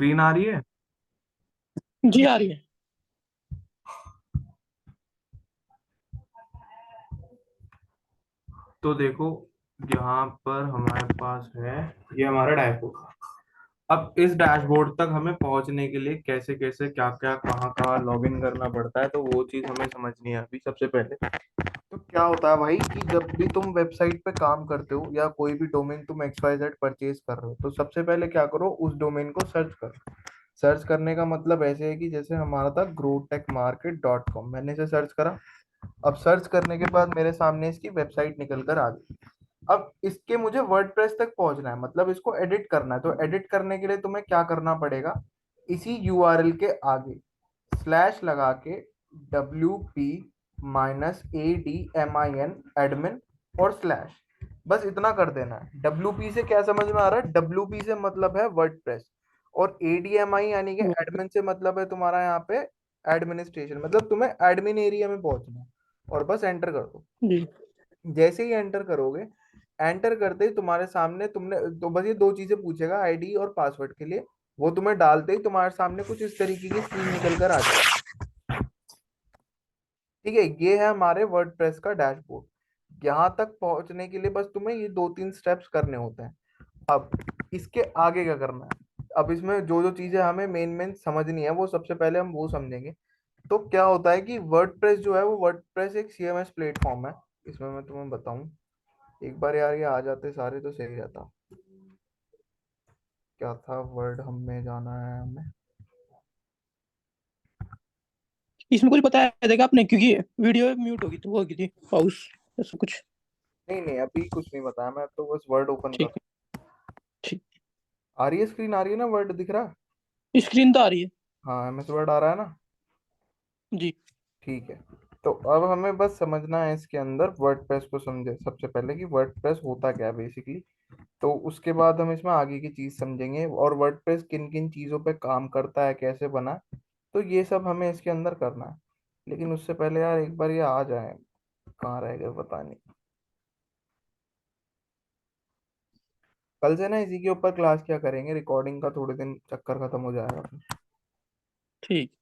Screen आ रही है? जी आ रही है। तो देखो, यहाँ पर हमारे पास है, ये हमारा डैशबोर्ड। अब इस डैशबोर्ड तक हमें पहुंचने के लिए कैसे कैसे क्या क्या कहाँ कहाँ लॉग इन करना पड़ता है, तो वो चीज हमें समझनी है अभी सबसे पहले। तो क्या होता है भाई कि जब भी तुम वेबसाइट पे काम करते हो या कोई भी डोमेन तुम XYZ परचेज कर रहे हो, तो सबसे पहले क्या करो, उस डोमेन को सर्च करो। सर्च करने का मतलब ऐसे है कि जैसे हमारा था growtechmarket.com, मैंने इसे सर्च करा। अब सर्च करने के बाद मेरे सामने इसकी वेबसाइट निकल कर आ गई। अब इसके मुझे वर्डप्रेस तक पहुंचना है, मतलब इसको एडिट करना है। तो एडिट करने के लिए तुम्हें क्या करना पड़ेगा, इसी यूआरएल के आगे स्लैश लगा के WP-ADMIN एडमिन और स्लैश, बस इतना कर देना है। WP से क्या समझ में आ रहा है? WP से मतलब है वर्डप्रेस, और ADMI यानी कि वो- एडमिन से मतलब है तुम्हारा यहाँ पे एडमिनिस्ट्रेशन, मतलब तुम्हें एडमिन एरिया में पहुंचना है। और बस एंटर कर दो। जी। जैसे ही एंटर करोगे, एंटर करते ही तुम्हारे सामने तुमने तो बस ये दो चीजें पूछेगा, आईडी और पासवर्ड के लिए। वो तुम्हें डालते ही तुम्हारे सामने कुछ इस तरीके की स्क्रीन निकल कर आ जाए। ठीक है, ये है हमारे वर्डप्रेस का डैशबोर्ड। यहाँ तक पहुंचने के लिए बस तुम्हें ये दो तीन स्टेप्स करने होते हैं। अब इसके आगे क्या करना है, अब इसमें जो जो चीजें हमें मेन मेन समझनी है वो सबसे पहले हम वो समझेंगे। तो क्या होता है कि वर्डप्रेस जो है वो वर्डप्रेस एक CMS प्लेटफॉर्म है। इसमें मैं तुम्हें बताऊं, एक बार यार ये आ जाते सारे तो सही रहता। क्या था वर्ड हमें जाना है हमें। इसमें कुछ बताया देगा आपने, क्योंकि वीडियो म्यूट होगी तो वो होगी थी पाउस, ऐसा कुछ। नहीं नहीं, अभी कुछ नहीं बताया, मैं तो बस वर्ड ओपन कर। ठीक है। ठीक। आ रही है स्क्रीन, आ रही है ना, वर्ड दिख रहा है? स्क्रीन तो आ रही है। हाँ, MS वर्ड आ रहा है ना? जी। ठीक है। तो अब हमें बस समझना है इसके अंदर वर्डप्रेस को, समझे सबसे पहले कि वर्डप्रेस होता क्या है बेसिकली। तो उसके बाद हम इसमें आगे की चीज समझेंगे, और वर्डप्रेस किन किन चीजों पे काम करता है, कैसे बना। तो ये सब हमें इसके अंदर करना है। लेकिन उससे पहले यार एक बार ये आ जाए, कहाँ रह गए पता नहीं। कल से ना इसी के ऊपर क्लास क्या करेंगे, रिकॉर्डिंग का थोड़े दिन चक्कर खत्म हो जाएगा फिर, ठीक।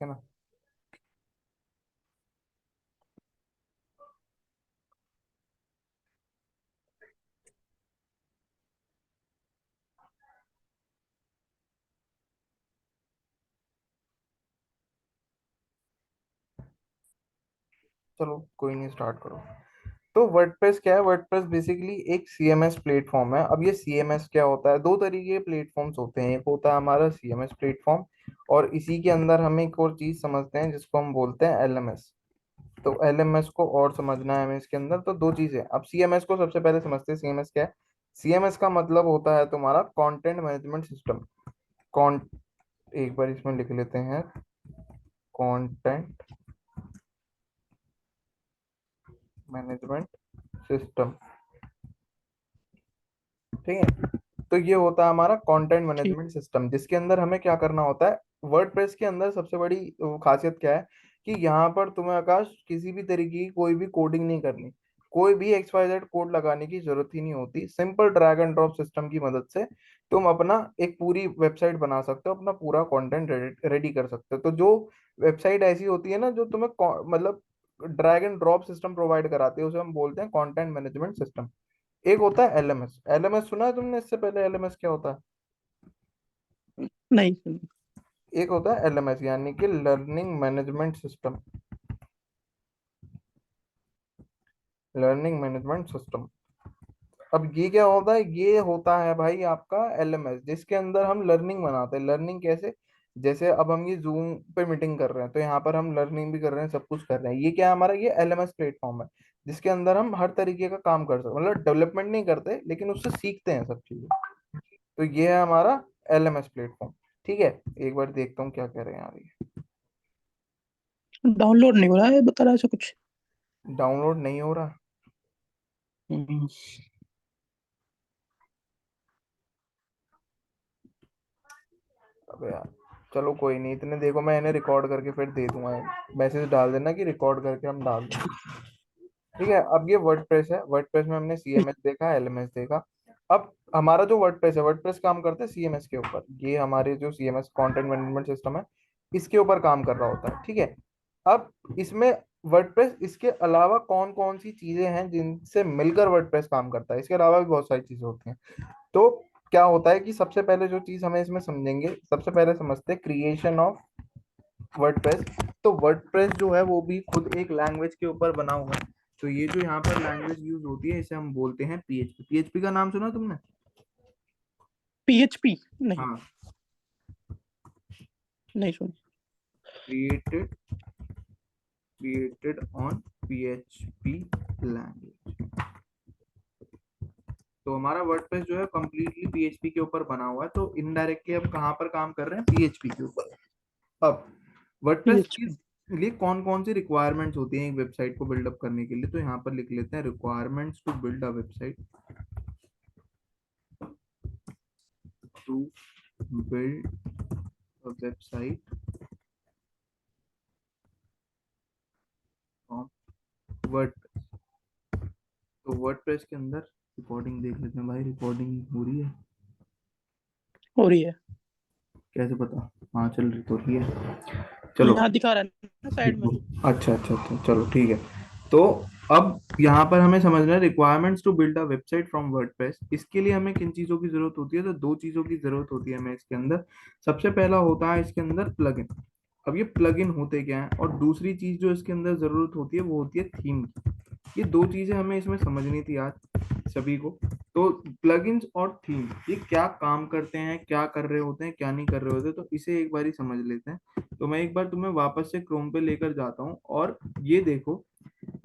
है ना। चलो कोई नहीं, स्टार्ट करो। तो वर्डप्रेस क्या है? वर्डप्रेस बेसिकली एक CMS प्लेटफॉर्म है। अब ये CMS क्या होता है, दो तरीके के प्लेटफॉर्म्स होते हैं। एक होता है हमारा CMS प्लेटफॉर्म, और इसी के अंदर हम एक और चीज समझते हैं जिसको हम बोलते हैं LMS। तो LMS को और समझना है हमें इसके अंदर, तो दो चीजें। अब CMS को सबसे पहले समझते हैं, CMS क्या है। CMS का मतलब होता है तुम्हारा कंटेंट मैनेजमेंट सिस्टम। कॉन एक बार इसमें लिख लेते हैं, कंटेंट मैनेजमेंट सिस्टम। ठीक है। तो ये होता है हमारा कंटेंट ठीक। मैनेजमेंट सिस्टम, जिसके अंदर हमें क्या करना होता है। वर्डप्रेस के अंदर सबसे बड़ी खासियत क्या है कि यहाँ पर तुम्हें आकाश किसी भी तरीके की कोई भी कोडिंग नहीं करनी। कोई भी XYZ कोड लगाने की जरूरत ही नहीं होती। Simple drag and drop system की मदद से तुम अपना एक पूरी वेबसाइट बना सकते हो, अपना पूरा कंटेंट रेडी कर सकते हो। तो जो वेबसाइट ऐसी होती है ना जो तुम्हें मतलब drag and drop system provide कराती है, उसे हम बोलते हैं कंटेंट मैनेजमेंट सिस्टम। एक होता है LMS। LMS सुना है तुमने इससे पहले? LMS क्या होता है? नहीं। एक होता है LMS यानी कि learning management system. Learning management system. अब ये क्या होता है? ये होता है भाई आपका LMS, जिसके अंदर हम लर्निंग बनाते हैं। लर्निंग कैसे? जैसे अब हम ये जूम पे मीटिंग कर रहे हैं, तो यहाँ पर हम लर्निंग भी कर रहे हैं, सब कुछ कर रहे हैं। ये क्या है हमारा? ये LMS प्लेटफॉर्म है, जिसके अंदर हम हर तरीके का काम कर सकते हैं। मतलब डेवलपमेंट नहीं करते, लेकिन उससे सीखते हैं सब चीजें। तो ये है हमारा LMS प्लेटफॉर्म। ठीक है, एक बार देखता हूँ क्या कह रहे हैं यार ये। डाउनलोड नहीं हो रहा है, बता रहा है ऐसा कुछ। डाउनलोड नहीं हो रहा? हम्म। अबे यार, चलो कोई नहीं, इतने देखो मैं इन्हें रिकॉर्ड करके फिर दे दूंगा। मैसेज डाल देना कि रिकॉर्ड करके हम डाल दें। ठीक है। अब ये वर्डप्रेस है, वर्डप्रेस में हमने CMS देखा, LMS देखा। अब हमारा जो वर्डप्रेस है, वर्डप्रेस काम करता है सीएमएस के ऊपर। ये हमारे जो सीएमएस कंटेंट मैनेजमेंट सिस्टम है, इसके ऊपर काम कर रहा होता है, ठीक है। अब इसमें वर्डप्रेस, इसके अलावा कौन कौन सी चीजें हैं जिनसे मिलकर वर्डप्रेस काम करता है, इसके अलावा भी बहुत सारी चीजें होती हैं। तो क्या होता है कि सबसे पहले जो चीज हमें इसमें समझेंगे, सबसे पहले समझते हैं क्रिएशन ऑफ वर्डप्रेस। तो वर्डप्रेस जो है वो भी खुद एक लैंग्वेज के ऊपर बना हुआ है। तो ये जो यहाँ पर लैंग्वेज यूज होती है, इसे हम बोलते हैं पीएचपी। पीएचपी का नाम सुना तुमने? PHP? नहीं, हाँ। नहीं सुन। Created created on PHP language. तो हमारा वर्डप्रेस जो है कंप्लीटली पीएचपी के ऊपर बना हुआ है। तो इनडायरेक्टली हम कहाँ पर काम कर रहे हैं? पीएचपी के ऊपर। अब वर्डप्रेस के PHP। लिए कौन कौन सी रिक्वायरमेंट्स होती हैं एक वेबसाइट को बिल्डअप करने के लिए, तो यहाँ पर लिख लेते हैं requirements to build a website. To build a website on WordPress. तो वर्डप्रेस के अंदर रिकॉर्डिंग देख लेते हैं भाई, रिकॉर्डिंग हो रही है? हो रही है। कैसे पता? हाँ चल रही तो रही है, चलो। यहाँ दिखा रहा है ना साइड में। अच्छा अच्छा अच्छा, चलो ठीक है। तो अब यहाँ पर हमें समझना है requirements to build a website from WordPress. इसके लिए हमें किन चीजों की जरूरत होती है? तो दो चीजों की जरूरत होती है हमें इसके अंदर। सबसे पहला होता है इसके अंदर प्लगइन। अब ये प्लगइन होते क्या है? और दूसरी चीज जो इसके अंदर जरूरत होती है वो होती है थीम की। ये दो चीजें हमें इसमें समझनी थी आज सभी को। तो प्लगइन्स और थीम ये क्या काम करते हैं, क्या कर रहे होते हैं, क्या नहीं कर रहे होते, तो इसे एक बार ही समझ लेते हैं। तो मैं एक बार तुम्हें वापस से क्रोम पे लेकर जाता हूँ, और ये देखो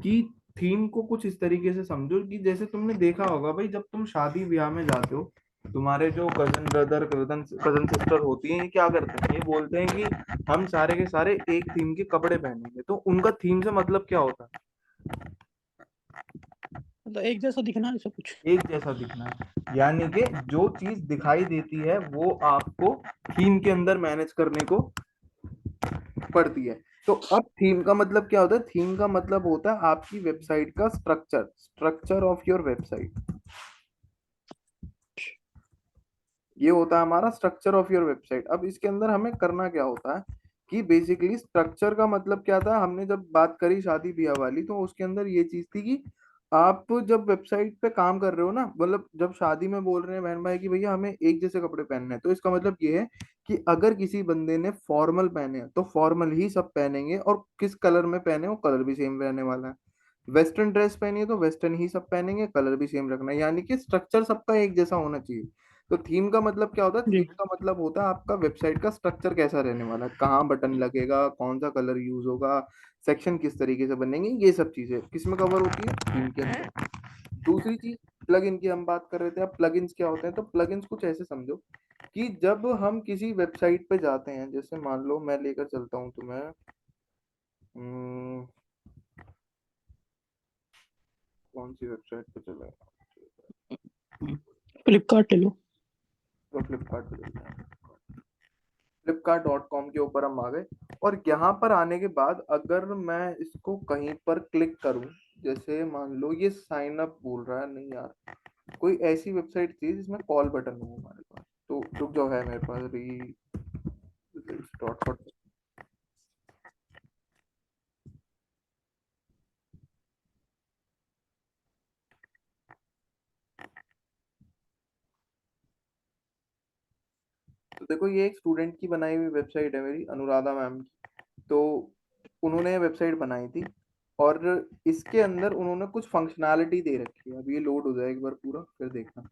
कि थीम को कुछ इस तरीके से समझो कि जैसे तुमने देखा होगा भाई, जब तुम शादी ब्याह में जाते हो, तुम्हारे जो कजन ब्रदर, कजन सिस्टर होती हैं, ये क्या करते हैं? ये बोलते हैं कि हम सारे के सारे एक थीम के कपड़े पहनेंगे। तो उनका थीम से मतलब क्या होता है? मतलब एक जैसा दिखना है सब कुछ। एक जैसा दिखना है, यानी कि जो चीज दिखाई देती है वो आपको थीम के अंदर मैनेज करने को पड़ती है। तो अब थीम का मतलब क्या होता है? थीम का मतलब होता है आपकी वेबसाइट का structure, structure of your website. ये होता है हमारा स्ट्रक्चर ऑफ योर वेबसाइट। अब इसके अंदर हमें करना क्या होता है कि बेसिकली स्ट्रक्चर का मतलब क्या था? हमने जब बात करी शादी ब्याह वाली, तो उसके अंदर ये चीज थी कि आप जब वेबसाइट पे काम कर रहे हो ना, मतलब जब शादी में बोल रहे हैं बहन भाई कि भैया हमें एक जैसे कपड़े पहनने हैं, तो इसका मतलब ये है कि अगर किसी बंदे ने फॉर्मल पहने हैं तो फॉर्मल ही सब पहनेंगे, और किस कलर में पहने वो कलर भी सेम रहने वाला है। वेस्टर्न ड्रेस पहनी है तो वेस्टर्न ही सब पहनेंगे, कलर भी सेम रखना है, यानी कि स्ट्रक्चर सबका एक जैसा होना चाहिए। तो थीम का मतलब क्या होता है? जी। थीम का मतलब होता है आपका वेबसाइट का स्ट्रक्चर कैसा रहने वाला है, कहाँ बटन लगेगा, कौन सा कलर यूज होगा, सेक्शन किस तरीके से बनेंगे, ये सब चीजें किसमें कवर होती है? थीम के अंदर। दूसरी चीज प्लगइन की हम बात कर रहे थे। अब प्लगइन्स क्या होते हैं? तो प्लगइन्स कुछ ऐसे समझो कि जब हम किसी वेबसाइट पे जाते हैं, जैसे मान लो मैं लेकर चलता हूँ तुम्हें, कौन सी वेबसाइट पे चले, फ्लिपकार्ट ले लो। तो फ्लिपकार्ट पे चलते हैं। flipkart.com के ऊपर हम आ गए। और यहाँ पर आने के बाद अगर मैं इसको कहीं पर क्लिक करूं, जैसे मान लो ये साइन अप बोल रहा है, नहीं यार, कोई ऐसी वेबसाइट थी जिसमें कॉल बटन हो हमारे पास। तो रुक जाओ, है मेरे पास री डॉट डॉट। तो देखो ये एक स्टूडेंट की बनाई हुई वेबसाइट है, मेरी अनुराधा मैम की। तो उन्होंने वेबसाइट बनाई थी, और इसके अंदर उन्होंने कुछ फंक्शनैलिटी दे रखी है। अब ये लोड हो जाए एक बार पूरा, फिर देखना।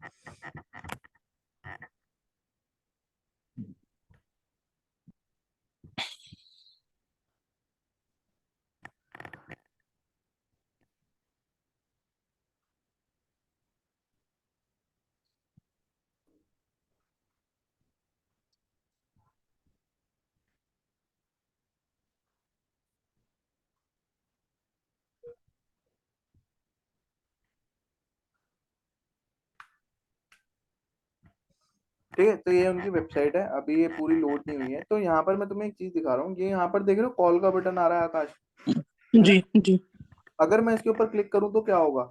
ठीक है, तो ये उनकी वेबसाइट है, अभी ये पूरी लोड नहीं हुई है। तो यहाँ पर मैं तुम्हें एक चीज दिखा रहा हूँ, ये यहाँ पर देख रहे हो कॉल का बटन आ रहा है आकाश, है ना? जी जी। अगर मैं इसके ऊपर क्लिक करूँ तो क्या होगा?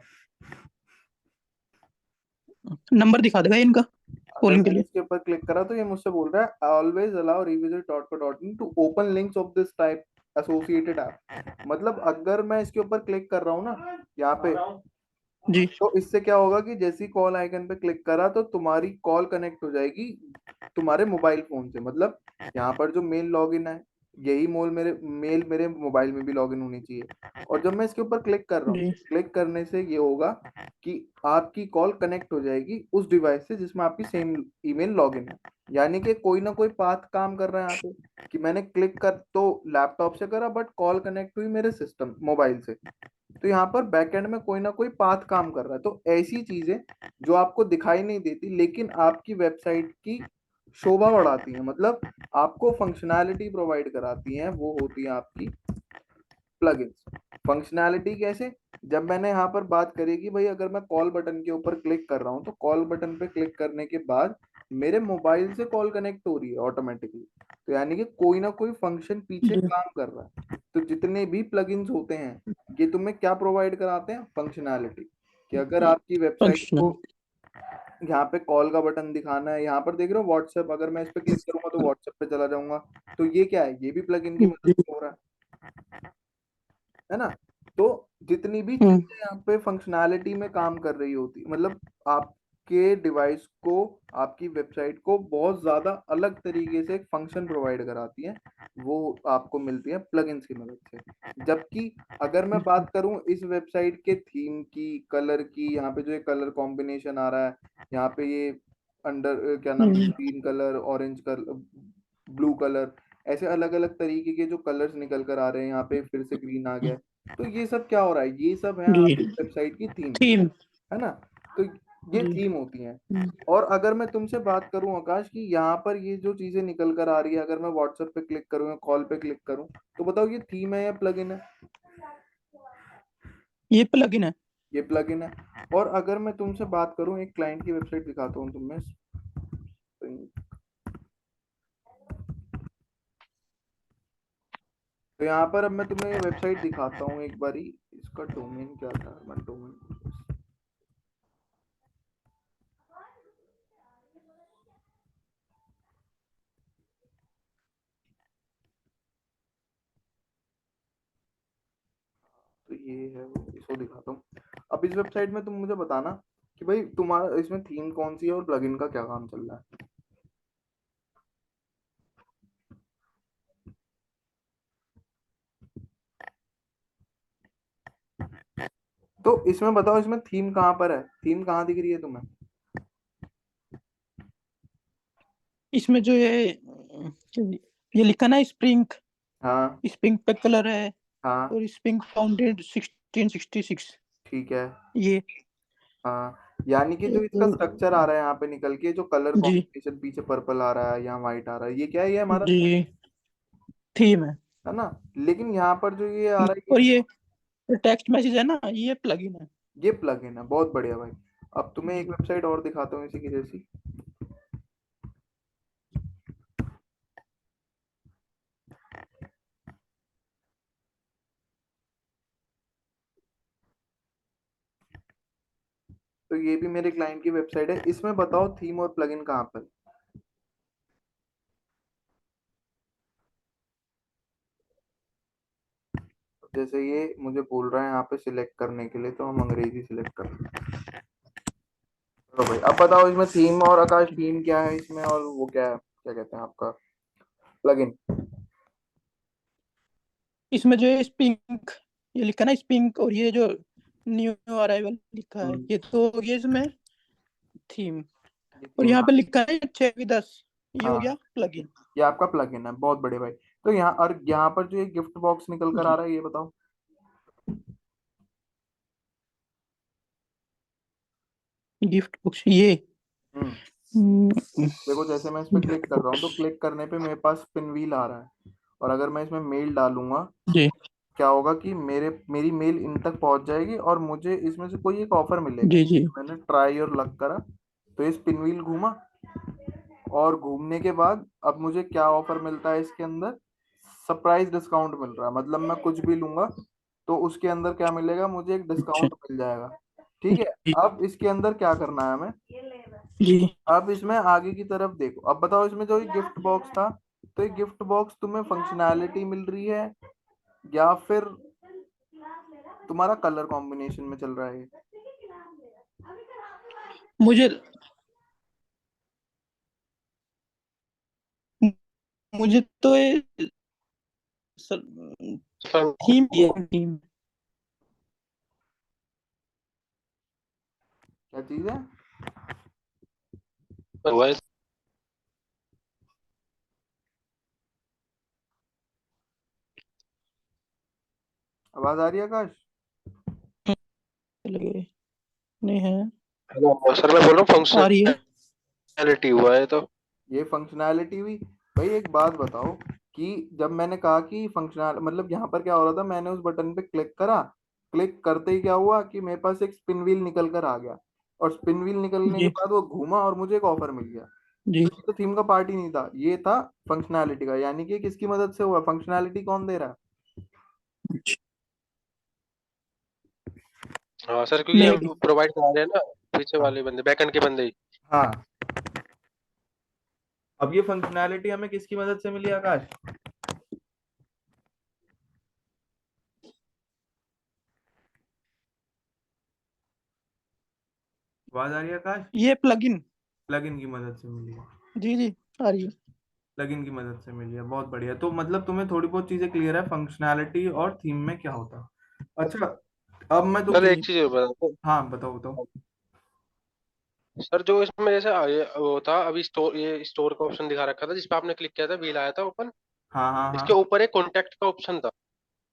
नंबर दिखा देगा इनका अगर कॉलिंग के मैंने लिए। इसके ऊपर क्लिक करा तो ये मुझसे बोल रहा है always allow revisit dot co dot in to open links of this type associated app. मतलब अगर मैं इसके ऊपर क्लिक कर रहा हूँ ना यहाँ पे, जी तो इससे क्या होगा कि जैसे ही कॉल आइकन पे क्लिक करा तो तुम्हारी कॉल कनेक्ट हो जाएगी तुम्हारे मोबाइल फोन से। मतलब यहाँ पर जो मेल लॉगिन है, यही मेल मेरे मोबाइल में भी लॉगिन होनी चाहिए। और जब मैं इसके ऊपर क्लिक कर रहा हूँ, जी क्लिक करने से ये होगा कि आपकी कॉल कनेक्ट हो जाएगी उस डिवाइस से जिसमें आपकी सेम ईमेल लॉगिन है। यानी कि कोई ना कोई पाथ काम कर रहा है यहाँ पे कि मैंने क्लिक कर तो लैपटॉप से करा, बट कॉल कनेक्ट हुई मेरे सिस्टम मोबाइल से। तो यहाँ पर बैकएंड में कोई ना कोई पाथ काम कर रहा है। तो ऐसी चीजें जो आपको दिखाई नहीं देती लेकिन आपकी वेबसाइट की शोभा बढ़ाती हैं, मतलब आपको फंक्शनैलिटी प्रोवाइड कराती हैं, वो होती है आपकी प्लगइन्स। फंक्शनैलिटी कैसे? जब मैंने यहाँ पर बात करी कि भाई अगर मैं कॉल बटन के ऊपर क्लिक कर रहा हूँ तो कॉल बटन पे क्लिक करने के बाद मेरे मोबाइल से कॉल कनेक्ट हो रही है ऑटोमेटिकली। तो यानी कि कोई ना कोई फंक्शन पीछे जी काम कर रहा है। तो जितने भी प्लगइन्स होते हैं ये तुम्हें क्या प्रोवाइड कराते हैं? फंक्शनैलिटी। कि अगर आपकी वेबसाइट को फंक्शनल। यहाँ पे कॉल का बटन दिखाना है, यहाँ पर देख रहे हो व्हाट्सएप, अगर मैं इस पे क्लिक करूंगा तो व्हाट्सएप पे चला जाऊंगा। तो ये क्या है? ये भी प्लगइन की मदद जी से हो रहा है ना? तो जितनी भी हम्म चीजें यहाँ पे फंक्शनैलिटी में काम कर रही होती, मतलब आपके डिवाइस को, आपकी वेबसाइट को बहुत ज्यादा अलग तरीके से एक फंक्शन प्रोवाइड कराती हैं, वो आपको मिलती है प्लगइन्स की मदद से। जबकि अगर मैं बात करूं इस वेबसाइट के थीम की, कलर की, यहाँ पे जो ये कलर कॉम्बिनेशन आ रहा है, यहाँ पे ये अंडर क्या नाम है, हम्म, green colour, orange colour, blue colour, ऐसे अलग अलग तरीके के जो कलर्स निकल कर आ रहे हैं, यहाँ पे फिर से ग्रीन आ गया है। तो ये सब क्या हो रहा है? ये सब है जी आपकी वेबसाइट की थीम, थीम। है ना? तो ये जी थीम होती हैं। हम्म, और अगर मैं तुमसे बात करूं आकाश की यहाँ पर ये जो चीजें निकल कर आ रही है, अगर मैं व्हाट्सएप पे क्लिक करूं या कॉल पे क्लिक करूं, तो बताओ ये थीम है या प्लगइन है? ये प्लगइन है। ये प्लगइन है। और अगर मैं तुमसे बात करूं, एक क्लाइंट की वेबसाइट दिखाता हूँ तुम्हें, तो यहाँ पर अब मैं तुम्हें ये वेबसाइट दिखाता हूँ एक बारी। इसका डोमेन क्या था? मैं डोमेन, तो ये है वो, इसको दिखाता हूँ। अब इस वेबसाइट में तुम मुझे बताना कि भाई तुम्हारा इसमें थीम कौन सी है और प्लगइन का क्या काम चल रहा है। तो इसमें बताओ, इसमें थीम कहाँ पर है? थीम कहाँ दिख रही है तुम्हें? इसमें जो ये लिखा ना स्प्रिंग, हाँ। स्प्रिंग पे कलर है। हाँ। और स्प्रिंग फाउंडेड 1666। ठीक है। ये हाँ, यानी कि जो इसका स्ट्रक्चर आ रहा है यहाँ पे निकल के, जो कलर जी कॉम्बिनेशन पीछे पर्पल आ रहा है, यहाँ व्हाइट आ रहा है, ये क्या है? ये हमारा जी थीम है। है ना? लेकिन यहाँ पर जो ये आ रहा है, ये और ये देखो, टेक्स्ट मैसेज है ना, ये प्लगइन है। ये प्लग इन है। बहुत बढ़िया भाई। अब तुम्हें एक वेबसाइट और दिखाता हूँ इसी की जैसी। तो ये भी मेरे क्लाइंट की वेबसाइट है। इसमें बताओ थीम और प्लगइन कहाँ पर? जैसे ये मुझे बोल रहा है यहाँ पे सिलेक्ट करने के लिए, तो हम अंग्रेजी सिलेक्ट कर लें। चलो भाई, अब बताओ इसमें थीम और आकाश, थीम क्या है इसमें और वो क्या है, क्या कहते हैं आपका प्लगइन? इसमें जो है स्पिंक, ये लिखा ना स्पिंक, और ये जो न्यू अराइवल लिखा है, ये तो ये इसमें थीम। ये और थीम। यहाँ पे लिखा है 6 की 10, ये हो गया हाँ, प्लगइन। ये आपका प्लगइन है। बहुत बड़े भाई। तो यहाँ और यहाँ पर जो ये गिफ्ट बॉक्स निकल कर आ जी रहा है, ये बताओ। गिफ्ट बॉक्स ये। हम्म हम्म, देखो, जैसे मैं इस पे क्लिक गिफ्ट कर रहा हूँ तो बॉक्स। क्लिक करने पे मेरे पास पिन व्हील आ रहा है। और अगर मैं इसमें मेल डालूंगा, जी क्या होगा कि मेरी मेल इन तक पहुंच जाएगी और मुझे इसमें से कोई एक ऑफर मिलेगा। जी जी मैंने ट्राई और लक करा, तो ये स्पिन व्हील घूमा, और घूमने के बाद अब मुझे क्या ऑफर मिलता है इसके अंदर? सरप्राइज डिस्काउंट मिल रहा है। मतलब मैं कुछ भी लूंगा तो उसके अंदर क्या मिलेगा? मुझे एक अच्छा डिस्काउंट मिल जाएगा। ठीक है। जी अब इसके अंदर क्या करना है हमें? जी। अब इसमें आगे की तरफ देखो, अब बताओ इसमें जो गिफ्ट बॉक्स था, तो ये गिफ्ट बॉक्स तुम्हें फंक्शनैलिटी मिल रही है या फिर तुम्हारा कलर कॉम्बिनेशन में चल रहा है? मुझे मुझे तो ये थीम थीम क्या चीज है? हुआ आवाज आ रही है आकाश? लगे नहीं है। सर, मैं बोल रहा हूँ आ रही है। फंक्शनैलिटी हुआ है तो। ये फंक्शनैलिटी हुई। भाई एक बात बताओ कि जब मैंने कहा कि फंक्शनल मतलब यहाँ पर क्या हो रहा था, मैंने उस बटन पे क्लिक करा, क्लिक करते ही क्या हुआ कि मेरे पास एक स्पिन व्हील निकल कर आ गया, और स्पिन व्हील निकलने के जी बाद वो घूमा और मुझे एक ऑफर मिल गया। जी। तो ये तो थीम का पार्ट ही नहीं था, ये था फंक्शनैलिटी का। यानी कि किसकी मदद से हुआ? फंक्शनैलिटी कौन दे रहा है? हाँ सर, क्योंकि हम मेरी प्रोवाइड करा रहे हैं ना, पीछे हाँ वाले बंदे, बैकएंड के बंदे ही। हाँ। अब ये फंक्शनैलिटी हमें किसकी मदद से मिली आकाश? आवाज आ रही है आकाश? ये प्लगइन। प्लगइन की मदद से मिली है। जी जी आ रही है। प्लगइन की मदद से मिली है, बहुत बढ़िया। तो मतलब तुम्हें थोड़ी बहुत चीजें क्लियर है फंक्शनैलिटी और थीम में क्या होता है। अच्छा, अब मैं सर तुमसे एक चीज और बता दो। हाँ बताओ बताओ। सर जो इसमें जैसे वो था अभी स्टोर, ये स्टोर का ऑप्शन दिखा रखा था जिस पे आपने क्लिक किया था, व्हील आया था ओपन। हाँ हाँ इसके हाँ। ऊपर एक कॉन्टेक्ट का ऑप्शन था,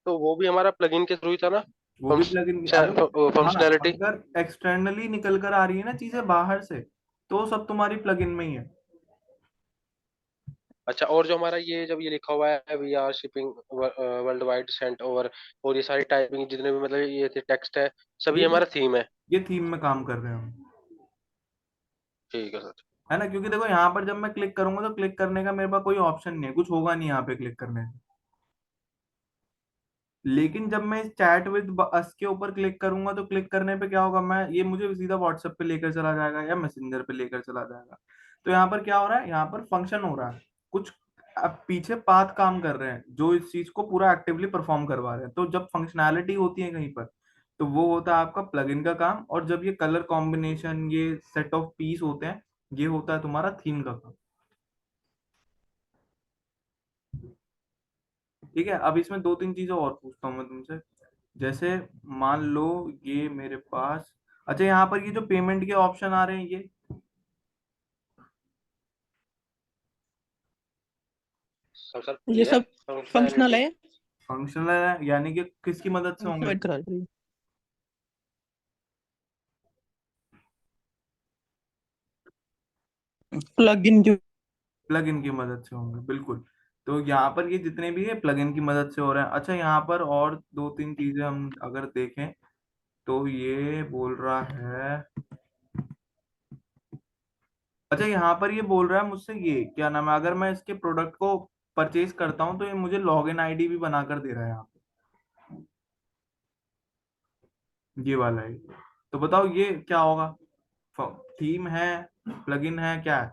तो वो भी हमारा प्लगइन के थ्रू ही था ना? वो भी प्लगइन अबे। हाँ, फंक्शनैलिटी। अगर एक्सटर्नली निकल कर आ रही है ना चीजें बाहर से, तो सब तुम्हारी प्लगइन में ही है। अच्छा, और जो हमारा ये जब ये लिखा हुआ है we are shipping world wide sent over, और ये सारी टाइपिंग जितने भी मतलब ये थे टेक्स्ट है, सभी ये हमारा थीम है। ये थीम में काम कर रहे हैं हम। ठीक है सर। है ना, क्योंकि देखो यहाँ पर जब मैं क्लिक करूंगा तो क्लिक करने का मेरे पास कोई ऑप्शन नहीं है, कुछ होगा नहीं यहाँ पे क्लिक करने से। लेकिन जब मैं इस चैट विद अस के ऊपर क्लिक करूंगा तो क्लिक करने पे क्या होगा, मैं ये मुझे सीधा व्हाट्सएप पे लेकर चला जाएगा या मैसेंजर पे लेकर चला जाएगा। तो यहाँ पर क्या हो रहा है, यहाँ पर फंक्शन हो रहा है कुछ। अब पीछे पाथ काम कर रहे हैं जो इस चीज को पूरा एक्टिवली परफॉर्म करवा रहे हैं। तो जब फंक्शनैलिटी होती है कहीं पर, तो वो होता है आपका प्लगइन का काम। और जब ये कलर कॉम्बिनेशन, ये सेट ऑफ पीस होते हैं, ये होता है तुम्हारा थीम का काम। ठीक है। अब इसमें दो तीन चीजें और पूछता हूँ मैं तुमसे। जैसे मान लो ये मेरे पास, अच्छा यहाँ पर ये जो पेमेंट के ऑप्शन आ रहे हैं, ये सर सर ये ये है सब फंक्शनल फंक्शनैलिटी। है। फंक्शनल है, यानी कि किसकी मदद से होंगे? प्रोवाइड करा रही है। प्लगइन की। प्लग इन की मदद से होंगे, बिल्कुल। तो यहाँ पर ये जितने भी है प्लग इन की मदद से हो रहे हैं। अच्छा, यहाँ पर और दो तीन चीजें हम अगर देखें, तो ये बोल रहा है, अच्छा यहाँ पर ये बोल रहा है मुझसे, ये क्या नाम है, अगर मैं इसके प्रोडक्ट को परचेज करता हूँ तो ये मुझे लॉगिन आईडी भी बनाकर दे रहा है यहाँ पे, ये वाला है। तो बताओ ये क्या होगा, थीम है, प्लगइन है, क्या है?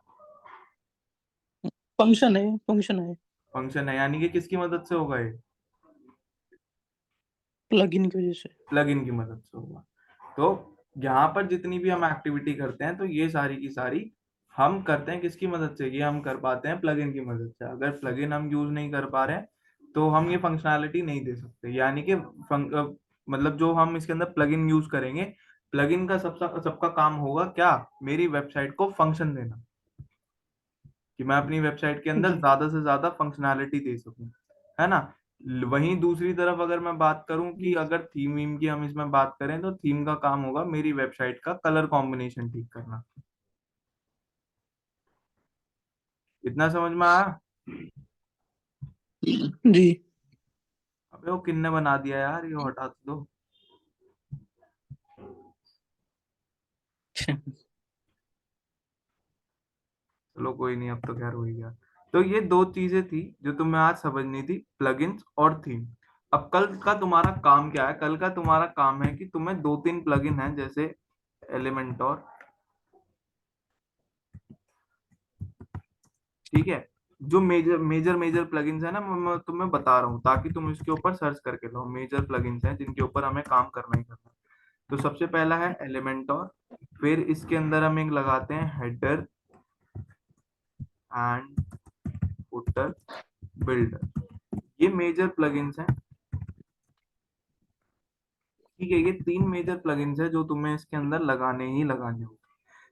फंक्शन है। फंक्शन है। फंक्शन है, यानी कि किसकी मदद से होगा ये? प्लगइन की वजह से। प्लगइन की मदद से होगा। तो यहाँ पर जितनी भी हम एक्टिविटी करते हैं, तो ये सारी की सारी हम करते हैं किसकी मदद से? ये हम कर पाते हैं प्लगइन की मदद से। अगर प्लगइन हम यूज नहीं कर पा रहे हैं, तो हम ये फंक्शनैलिटी नहीं दे सकते। यानी कि मतलब जो हम इसके अंदर प्लगइन यूज करेंगे, प्लगइन का सबका सबका काम होगा क्या, मेरी वेबसाइट को फंक्शन देना, कि मैं अपनी वेबसाइट के अंदर जी ज्यादा से ज्यादा फंक्शनैलिटी दे सकूं। है ना। वहीं दूसरी तरफ अगर मैं बात करूं कि अगर थीम वीम की हम इसमें बात करें, तो थीम का काम होगा मेरी वेबसाइट का कलर कॉम्बिनेशन ठीक करना। इतना समझ में आया? जी। अबे वो किन्ने बना दिया यार, ये हटा तो दो। चलो कोई नहीं, अब तो खैर हो ही गया। तो ये दो चीजें थी जो तुम्हें आज समझनी थी, प्लगइन्स और थीम। अब कल का तुम्हारा काम क्या है? कल का तुम्हारा काम है कि तुम्हें दो तीन प्लगइन है, जैसे एलिमेंटोर, ठीक है। जो मेजर मेजर मेजर प्लगइन्स है ना, मैं तुम्हें बता रहा हूँ ताकि तुम इसके ऊपर सर्च करके लो। मेजर प्लगइन्स हैं जिनके ऊपर हमें काम करना ही करना है। तो सबसे पहला है एलिमेंटोर, फिर इसके अंदर हम एक लगाते हैं हेडर एंड फुटर बिल्डर। ये मेजर प्लगइन्स हैं, ठीक है। ये 3 मेजर प्लगइन्स है जो तुम्हें इसके अंदर लगाने ही लगाने होंगे।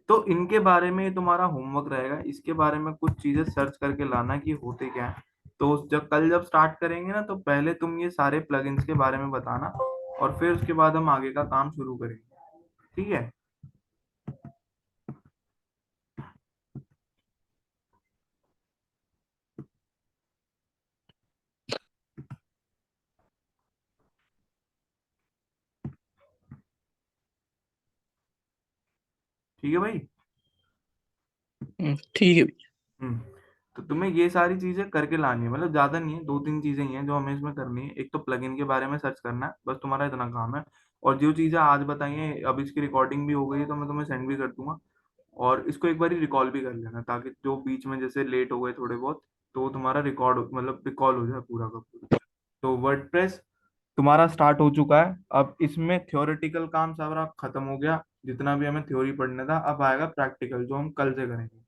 तो इनके बारे में तुम्हारा होमवर्क रहेगा, इसके बारे में कुछ चीजें सर्च करके लाना कि होते क्या है। तो जब स्टार्ट करेंगे ना, तो पहले तुम ये सारे प्लगइन्स के बारे में बताना, और फिर उसके बाद हम आगे का काम शुरू करेंगे, ठीक है। ठीक है भाई। ठीक है भैया। हम्म। तो तुम्हें ये सारी चीजें करके लानी है, मतलब ज्यादा नहीं है, 2-3 चीजें ही हैं जो हमें इसमें करनी है। एक तो प्लगइन के बारे में सर्च करना है, बस तुम्हारा इतना काम है। और जो चीजें आज बताई हैं, अब इसकी रिकॉर्डिंग भी हो गई है तो मैं तुम्हें सेंड भी कर दूंगा। और इसको एक बार रिकॉल भी कर लेना, ताकि जो बीच में जैसे लेट हो गए थोड़े बहुत, तो वो तुम्हारा रिकॉर्ड मतलब रिकॉल हो जाए पूरा का पूरा। तो वर्डप्रेस तुम्हारा स्टार्ट हो चुका है। अब इसमें थ्योरेटिकल काम सारा खत्म हो गया, जितना भी हमें थ्योरी पढ़ने था। अब आएगा प्रैक्टिकल, जो हम कल से करेंगे।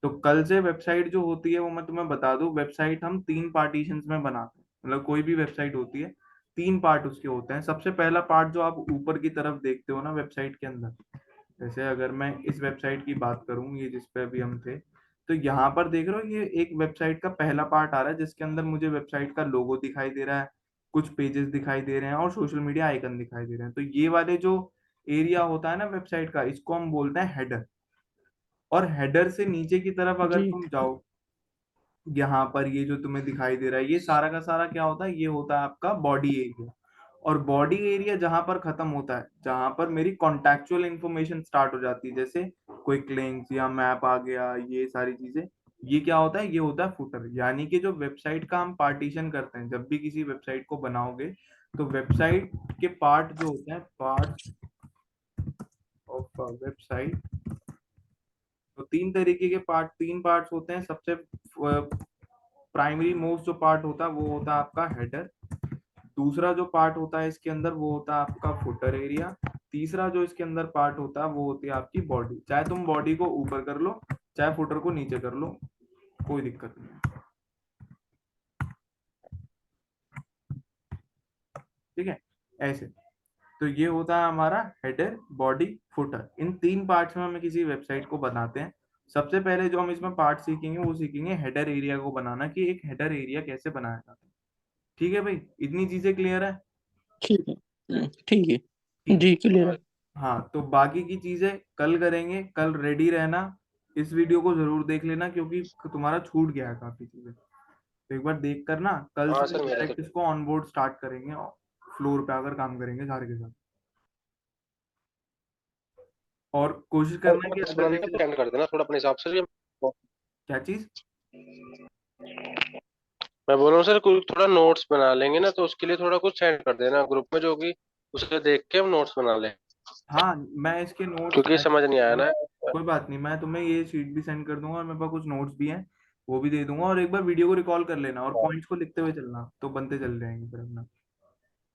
तो कल से वेबसाइट जो होती है वो मैं तुम्हें बता दूं, वेबसाइट हम 3 पार्टीशंस में बनाते हैं। मतलब कोई भी वेबसाइट होती है, 3 पार्ट उसके होते हैं। सबसे पहला पार्ट जो आप ऊपर की तरफ देखते हो ना वेबसाइट के अंदर, जैसे अगर मैं इस वेबसाइट की बात करूं, ये जिस पे अभी हम थे, तो यहाँ पर देख रहे हो ये एक वेबसाइट का पहला पार्ट आ रहा है, जिसके अंदर मुझे वेबसाइट का लोगो दिखाई दे रहा है, कुछ पेजेस दिखाई दे रहे हैं और सोशल मीडिया आइकन दिखाई दे रहे हैं। तो ये वाले जो एरिया होता है ना वेबसाइट का, इसको हम बोलते हैं हेडर। और हेडर से नीचे की तरफ अगर जी। तुम जाओ, यहाँ पर ये जो तुम्हें दिखाई दे रहा है, ये सारा का सारा क्या होता है, ये होता है आपका बॉडी एरिया। और बॉडी एरिया जहां पर खत्म होता है, जहां पर मेरी कॉन्टेक्चुअल इंफॉर्मेशन स्टार्ट हो जाती है, जैसे कोई लिंक्स या मैप आ गया, ये सारी चीजें, ये क्या होता है, ये होता है फुटर। यानी कि जो वेबसाइट का हम पार्टीशन करते हैं, जब भी किसी वेबसाइट को बनाओगे, तो वेबसाइट के पार्ट जो होते हैं, पार्ट ऑफ वेबसाइट, तो 3 तरीके के पार्ट, 3 पार्ट्स होते हैं। सबसे प्राइमरी मोस्ट जो पार्ट होता है वो होता है आपका हेडर। दूसरा जो पार्ट होता है इसके अंदर वो होता है आपका फुटर एरिया। तीसरा जो इसके अंदर पार्ट होता है वो होती है आपकी बॉडी। चाहे तुम बॉडी को ऊपर कर लो, चाहे फुटर को नीचे कर लो, कोई दिक्कत नहीं है, ठीक है। ऐसे, तो ये होता है हमारा हेडर, बॉडी, फुटर। इन 3 पार्ट्स में हमें किसी वेबसाइट को बनाते हैं। सबसे पहले जो हम इसमें पार्ट सीखेंगे वो सीखेंगे हेडर एरिया को बनाना, कि एक हेडर एरिया कैसे बनाया जाता है। ठीक है भाई, इतनी चीजें क्लियर है? ठीक है। ठीक है ठीक है। जी, क्लियर है। हाँ, तो बाकी की चीजें कल करेंगे। कल रेडी रहना, इस वीडियो को जरूर देख लेना, क्योंकि तुम्हारा छूट गया है काफी चीजें। तो एक बार देख कर ना, कल हाँ से सर, मेरा तो डायरेक्ट इसको ऑनबोर्ड स्टार्ट करेंगे, फ्लोर पे आकर काम करेंगे सारे के साथ। और कोशिश करना है कि नोट्स अगर बनाने जैसे, का सेंड कर देना थोड़ा अपने हिसाब से भी। क्या चीज? मैं बोल रहा हूँ सर, कोई थोड़ा नोट्स बना लेंगे ना, तो उसके लिए थोड़ा कुछ सेंड कर देना ग्रुप में, जो कि उसे देख के हम नोट्स बना लें, हाँ, मैं इसके नोट्स क्योंकि समझ नहीं आया ना। कोई बात नहीं, मैं तुम्हें ये शीट भी सेंड कर दूंगा, और मेरे पास कुछ नोट्स भी हैं, वो भी दे दूंगा। और एक बार वीडियो को रिकॉल कर लेना और पॉइंट्स को लिखते हुए चलना, तो बनते चल जाएंगे फिर अपना।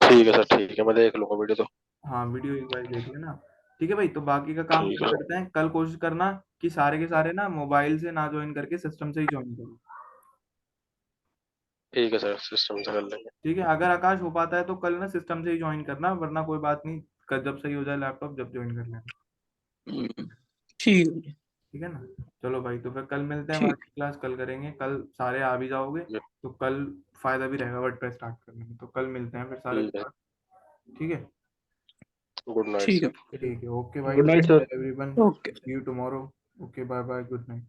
ठीक है सर, ठीक है, मैं देख लूंगा वीडियो तो। हाँ, वीडियो एक बार देख लेना। ठीक है भाई, तो बाकी का काम ठीक कल है, करते हैं। कल कोशिश करना कि सारे के सारे ना मोबाइल से ना ज्वाइन करके सिस्टम से ही ज्वाइन करो। ठीक है सर, सिस्टम से कर लेंगे। ठीक है, अगर आकाश हो पाता है तो कल ना सिस्टम से ही ज्वाइन करना, वरना कोई बात नहीं, जब सही हो जाए लैपटॉप जब ज्वाइन कर लेना। हम्म, ठीक है भैया। ठीक है ना। चलो भाई, तो फिर कल मिलते हैं, ठीक। बाकी क्लास कल करेंगे। कल सारे आ भी जाओगे, तो कल फायदा भी रहेगा वर्डप्रेस स्टार्ट करने में। तो कल मिलते हैं फिर सारे के ठीक है, साथ। ठीक है। गुड नाइट ठीक सर। है। ठीक है, ओके भाई, good night sir. Everyone, okay. See you tomorrow. Okay, bye bye, good night.